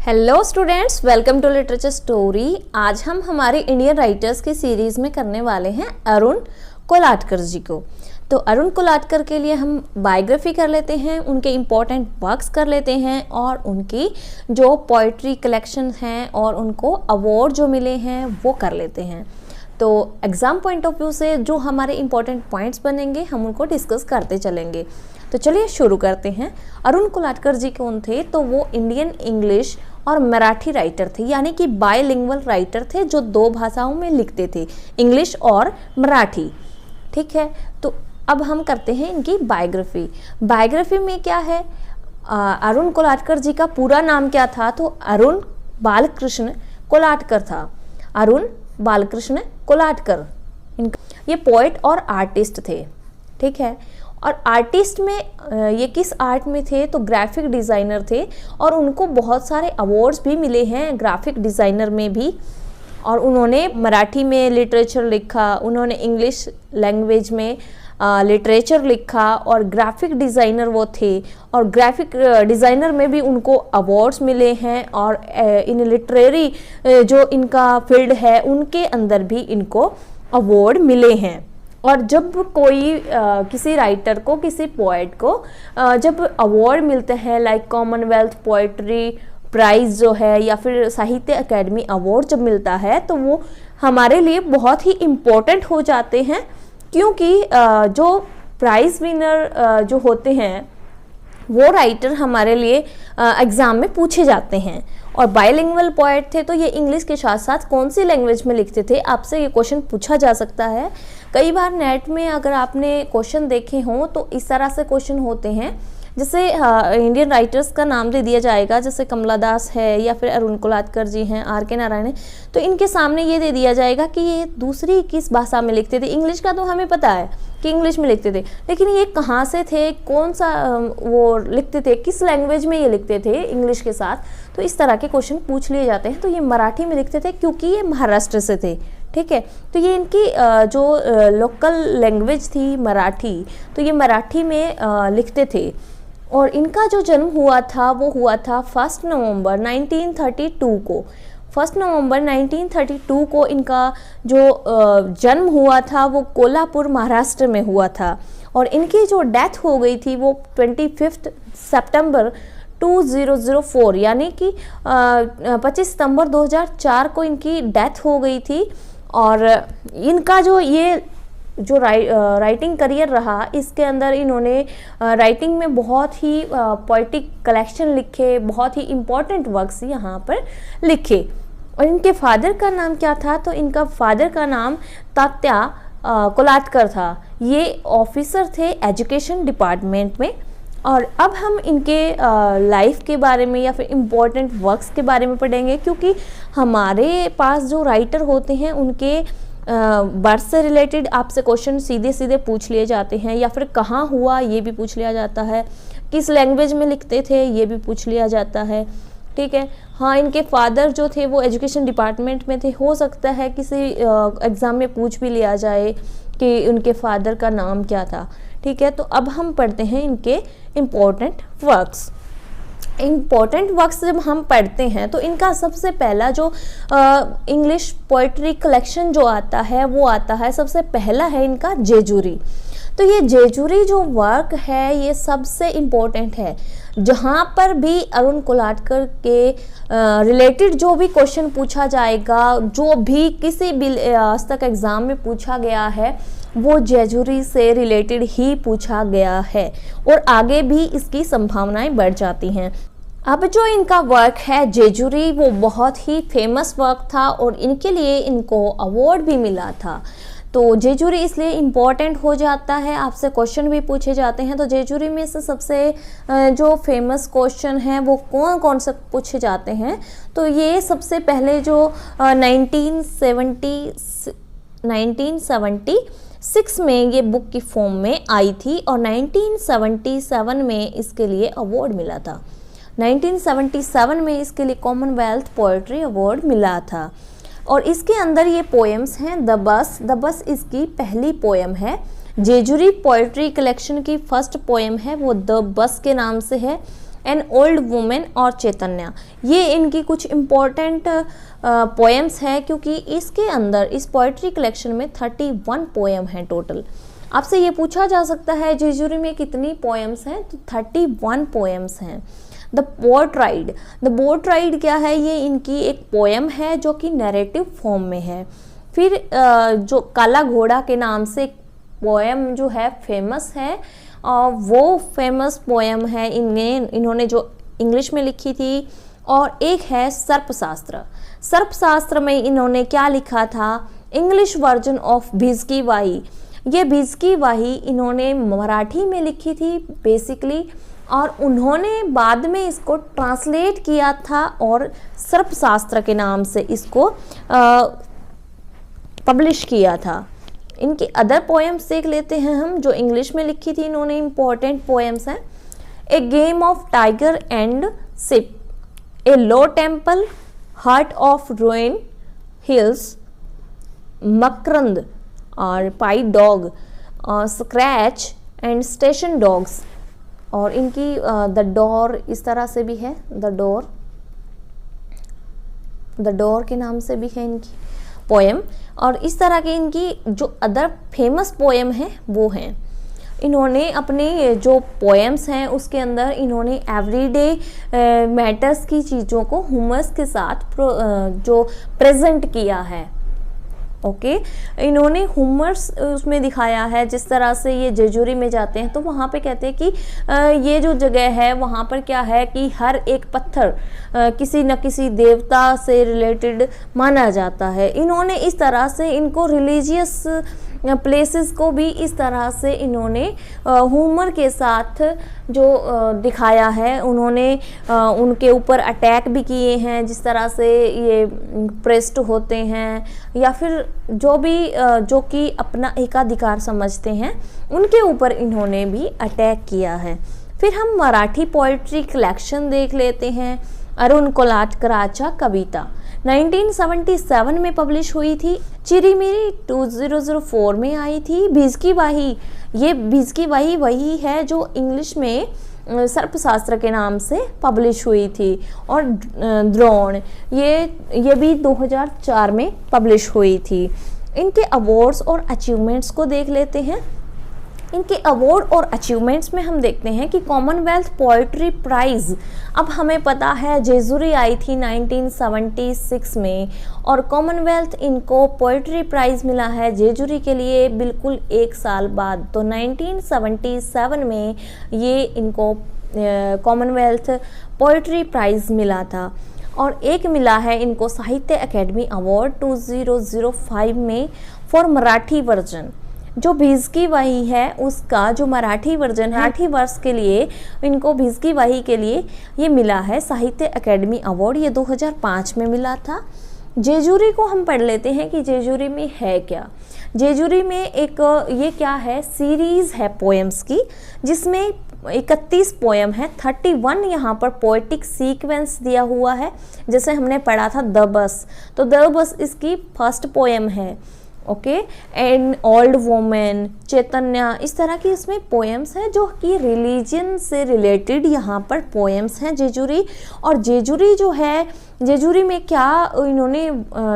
Hello students, welcome to literature story. आज हम हमारे इंडियन राइटर्स की सीरीज़ में करने वाले हैं अरुण कोलाटकर जी को। तो अरुण कोलाटकर के लिए हम बायोग्राफी कर लेते हैं, उनके इम्पोर्टेंट वर्क्स कर लेते हैं और उनकी जो पोइट्री कलेक्शन हैं और उनको अवार्ड जो मिले हैं वो कर लेते हैं। तो एग्ज़ाम पॉइंट ऑफ व्यू से जो हमारे इम्पोर्टेंट पॉइंट्स बनेंगे हम उनको डिस्कस करते चलेंगे। तो चलिए शुरू करते हैं। अरुण कोलाटकर जी कौन थे? तो वो इंडियन इंग्लिश और मराठी राइटर थे, यानी कि बायलिंगुअल राइटर थे जो दो भाषाओं में लिखते थे, इंग्लिश और मराठी। ठीक है, तो अब हम करते हैं इनकी बायोग्राफी। बायोग्राफी में क्या है, अरुण कोलाटकर जी का पूरा नाम क्या था? तो अरुण बालकृष्ण कोलाटकर था। अरुण बालकृष्ण कोलाटकर ये पोएट और आर्टिस्ट थे। ठीक है, और आर्टिस्ट में ये किस आर्ट में थे? तो ग्राफिक डिज़ाइनर थे और उनको बहुत सारे अवार्ड्स भी मिले हैं ग्राफिक डिज़ाइनर में भी। और उन्होंने मराठी में लिटरेचर लिखा, उन्होंने इंग्लिश लैंग्वेज में लिटरेचर लिखा और ग्राफिक डिज़ाइनर वो थे। और ग्राफिक डिज़ाइनर में भी उनको अवार्ड्स मिले हैं और इन लिटरेरी जो इनका फील्ड है उनके अंदर भी इनको अवार्ड मिले हैं। और जब कोई किसी राइटर को, किसी पोएट को जब अवार्ड मिलते हैं लाइक कॉमनवेल्थ पोएट्री प्राइज़ जो है या फिर साहित्य अकेडमी अवार्ड जब मिलता है तो वो हमारे लिए बहुत ही इम्पोर्टेंट हो जाते हैं, क्योंकि जो प्राइज़ विनर जो होते हैं वो राइटर हमारे लिए एग्ज़ाम में पूछे जाते हैं। और बायलिंगुअल पोएट थे तो ये इंग्लिश के साथ साथ कौन सी लैंग्वेज में लिखते थे, आपसे ये क्वेश्चन पूछा जा सकता है। कई बार नेट में अगर आपने क्वेश्चन देखे हों तो इस तरह से क्वेश्चन होते हैं, जैसे इंडियन राइटर्स का नाम दे दिया जाएगा, जैसे कमला दास है या फिर अरुण कोलाटकर जी हैं, आर.के. नारायण है, तो इनके सामने ये दे दिया जाएगा कि ये दूसरी किस भाषा में लिखते थे। इंग्लिश का तो हमें पता है कि इंग्लिश में लिखते थे, लेकिन ये कहाँ से थे, कौन सा वो लिखते थे, किस लैंग्वेज में ये लिखते थे इंग्लिश के साथ, तो इस तरह के क्वेश्चन पूछ लिए जाते हैं। तो ये मराठी में लिखते थे क्योंकि ये महाराष्ट्र से थे। ठीक है, तो ये इनकी जो लोकल लैंग्वेज थी मराठी, तो ये मराठी में लिखते थे। और इनका जो जन्म हुआ था वो हुआ था 1 नवंबर 1932 को। 1 नवंबर 1932 को इनका जो जन्म हुआ था वो कोल्हापुर महाराष्ट्र में हुआ था। और इनकी जो डेथ हो गई थी वो 25 सितंबर 2004 यानी कि 25 सितंबर 2004 को इनकी डेथ हो गई थी। और इनका जो राइटिंग करियर रहा, इसके अंदर इन्होंने राइटिंग में बहुत ही पोएटिक कलेक्शन लिखे, बहुत ही इम्पोर्टेंट वर्क्स यहाँ पर लिखे। और इनके फादर का नाम क्या था? तो इनका फादर का नाम तात्या कोलाटकर था। ये ऑफिसर थे एजुकेशन डिपार्टमेंट में। और अब हम इनके लाइफ के बारे में या फिर इम्पोर्टेंट वर्क्स के बारे में पढ़ेंगे, क्योंकि हमारे पास जो राइटर होते हैं उनके बर्थ से रिलेटेड आपसे क्वेश्चन सीधे सीधे पूछ लिए जाते हैं, या फिर कहाँ हुआ ये भी पूछ लिया जाता है, किस लैंग्वेज में लिखते थे ये भी पूछ लिया जाता है। ठीक है, हाँ, इनके फादर जो थे वो एजुकेशन डिपार्टमेंट में थे, हो सकता है किसी एग्ज़ाम में पूछ भी लिया जाए कि उनके फादर का नाम क्या था। ठीक है, तो अब हम पढ़ते हैं इनके इम्पोर्टेंट वर्क्स। इम्पोर्टेंट वर्क्स जब हम पढ़ते हैं तो इनका सबसे पहला जो इंग्लिश पोइट्री कलेक्शन जो आता है वो आता है, सबसे पहला है इनका जेजुरी। तो ये जेजुरी जो वर्क है ये सबसे इम्पोर्टेंट है। जहाँ पर भी अरुण कोलाटकर के रिलेटेड जो भी क्वेश्चन पूछा जाएगा, जो भी किसी भी आज तक एग्ज़ाम में पूछा गया है वो जेजुरी से रिलेटेड ही पूछा गया है और आगे भी इसकी संभावनाएं बढ़ जाती हैं। अब जो इनका वर्क है जेजुरी वो बहुत ही फेमस वर्क था और इनके लिए इनको अवार्ड भी मिला था। तो जेजुरी इसलिए इम्पॉर्टेंट हो जाता है, आपसे क्वेश्चन भी पूछे जाते हैं। तो जेजुरी में से सबसे जो फेमस क्वेश्चन हैं वो कौन कौन से पूछे जाते हैं? तो ये सबसे पहले जो 1976 में ये बुक की फॉर्म में आई थी और 1977 में इसके लिए अवार्ड मिला था। 1977 में इसके लिए कॉमनवेल्थ पोएट्री अवार्ड मिला था। और इसके अंदर ये पोएम्स हैं द बस इसकी पहली पोएम है। जेजुरी पोएट्री कलेक्शन की फर्स्ट पोएम है वो द बस के नाम से है। एन ओल्ड वुमेन और चैतन्य। ये इनकी कुछ इम्पोर्टेंट पोएम्स हैं, क्योंकि इसके अंदर इस पोएट्री कलेक्शन में 31 पोएम हैं टोटल। आपसे ये पूछा जा सकता है जेजुरी में कितनी पोएम्स हैं, तो 31 पोएम्स हैं। The boat ride, the boat ride क्या है, ये इनकी एक पोएम है जो कि नैरेटिव फॉर्म में है। फिर जो काला घोड़ा के नाम से एक पोएम जो है फेमस है, और वो फेमस पोएम है इन्होंने जो इंग्लिश में लिखी थी। और एक है सर्पशास्त्र। सर्पशास्त्र में इन्होंने क्या लिखा था, इंग्लिश वर्जन ऑफ भिजकी वाही। ये भिजकी वाही इन्होंने मराठी में लिखी थी बेसिकली, और उन्होंने बाद में इसको ट्रांसलेट किया था और सर्पशास्त्र के नाम से इसको पब्लिश किया था। इनकी अदर पोएम्स देख लेते हैं हम, जो इंग्लिश में लिखी थी इन्होंने। इम्पोर्टेंट पोएम्स हैं, a game of tiger and sheep, a low temple, heart of ruin hills, Makarand और pi dog, scratch and station dogs. और इनकी द डोर इस तरह से भी है, द डोर के नाम से भी है इनकी पोएम। और इस तरह के इनकी जो अदर फेमस पोएम हैं वो हैं। इन्होंने अपने जो पोएम्स हैं उसके अंदर इन्होंने एवरीडे मैटर्स की चीज़ों को ह्यूमर्स के साथ जो प्रेजेंट किया है। ओके, इन्होंने ह्यूमर्स उसमें दिखाया है। जिस तरह से ये जेजुरी में जाते हैं तो वहाँ पे कहते हैं कि ये जो जगह है वहाँ पर क्या है कि हर एक पत्थर किसी न किसी देवता से रिलेटेड माना जाता है। इन्होंने इस तरह से इनको रिलीजियस प्लेसेस को भी इस तरह से इन्होंने ह्यूमर के साथ जो दिखाया है, उन्होंने उनके ऊपर अटैक भी किए हैं। जिस तरह से ये प्रेस्ड होते हैं या फिर जो भी जो कि अपना एकाधिकार समझते हैं, उनके ऊपर इन्होंने भी अटैक किया है। फिर हम मराठी पोइट्री कलेक्शन देख लेते हैं। अरुण कोलाटकराचा कविता 1977 में पब्लिश हुई थी। चिरीमिरी 2004 में आई थी। भिजकी वाही, ये भिजकी वाही वही है जो इंग्लिश में सर्पशास्त्र के नाम से पब्लिश हुई थी। और द्रोण ये भी 2004 में पब्लिश हुई थी। इनके अवार्ड्स और अचीवमेंट्स को देख लेते हैं। इनके अवार्ड और अचीवमेंट्स में हम देखते हैं कि कॉमनवेल्थ पोइट्री प्राइज़, अब हमें पता है जेजुरी आई थी 1976 में, और कॉमनवेल्थ इनको पोइट्री प्राइज़ मिला है जेजुरी के लिए बिल्कुल एक साल बाद। तो 1977 में ये इनको कॉमनवेल्थ पोइट्री प्राइज़ मिला था। और एक मिला है इनको साहित्य अकेडमी अवार्ड 2005 में फॉर मराठी वर्जन। जो भिजकी वाही है उसका जो मराठी वर्जन है, मराठी वर्ष के लिए इनको भिजकी वाही के लिए ये मिला है साहित्य अकेडमी अवार्ड। ये 2005 में मिला था। जेजुरी को हम पढ़ लेते हैं कि जेजुरी में है क्या। जेजुरी में एक ये क्या है, सीरीज़ है पोएम्स की, जिसमें 31 पोएम है। 31 यहाँ पर पोएटिक सीक्वेंस दिया हुआ है। जैसे हमने पढ़ा था द बस, तो द बस इसकी फर्स्ट पोएम है। ओके, एंड ओल्ड वुमेन, चैतन्य, इस तरह की इसमें पोएम्स हैं जो कि रिलीजन से रिलेटेड यहाँ पर पोएम्स हैं जेजुरी। और जेजुरी जो है, जेजुरी में क्या इन्होंने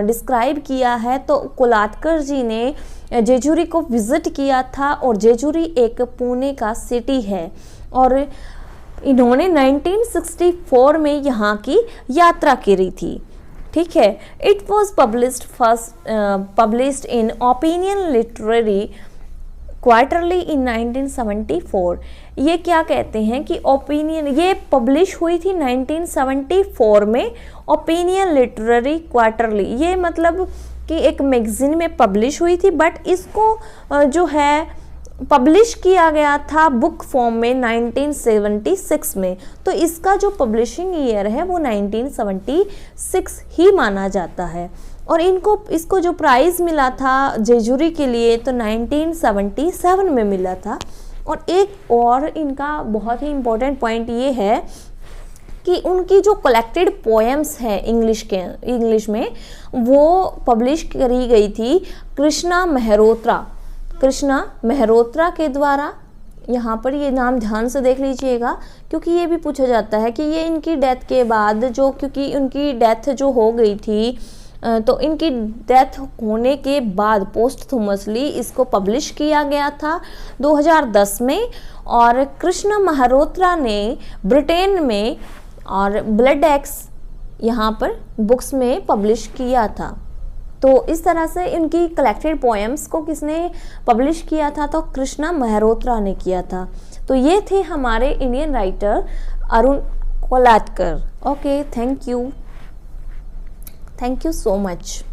डिस्क्राइब किया है, तो कोलाटकर जी ने जेजुरी को विज़िट किया था। और जेजुरी एक पुणे का सिटी है और इन्होंने 1964 में यहाँ की यात्रा करी थी। ठीक है, it was published in opinion literary quarterly in 1974। ये क्या कहते हैं कि ओपिनियन, ये पब्लिश हुई थी 1974 में ओपिनियन लिटरेरी क्वार्टरली। ये मतलब कि एक मैगजीन में पब्लिश हुई थी, बट इसको जो है पब्लिश किया गया था बुक फॉर्म में 1976 में। तो इसका जो पब्लिशिंग ईयर है वो 1976 ही माना जाता है। और इसको जो प्राइज़ मिला था जेजुरी के लिए तो 1977 में मिला था। और एक और इनका बहुत ही इम्पोर्टेंट पॉइंट ये है कि उनकी जो कलेक्टेड पोएम्स है इंग्लिश में वो पब्लिश करी गई थी कृष्णा मेहरोत्रा के द्वारा यहाँ पर ये नाम ध्यान से देख लीजिएगा, क्योंकि ये भी पूछा जाता है कि ये इनकी डेथ के बाद जो, क्योंकि उनकी डेथ जो हो गई थी, तो इनकी डेथ होने के बाद पोस्टथुमसली इसको पब्लिश किया गया था 2010 में, और कृष्ण मल्होत्रा ने ब्रिटेन में और ब्लड एक्स यहाँ पर बुक्स में पब्लिश किया था। तो इस तरह से इनकी कलेक्टेड पोएम्स को किसने पब्लिश किया था, तो कृष्ण मल्होत्रा ने किया था। तो ये थे हमारे Indian writer Arun Kolatkar. Okay, thank you so much.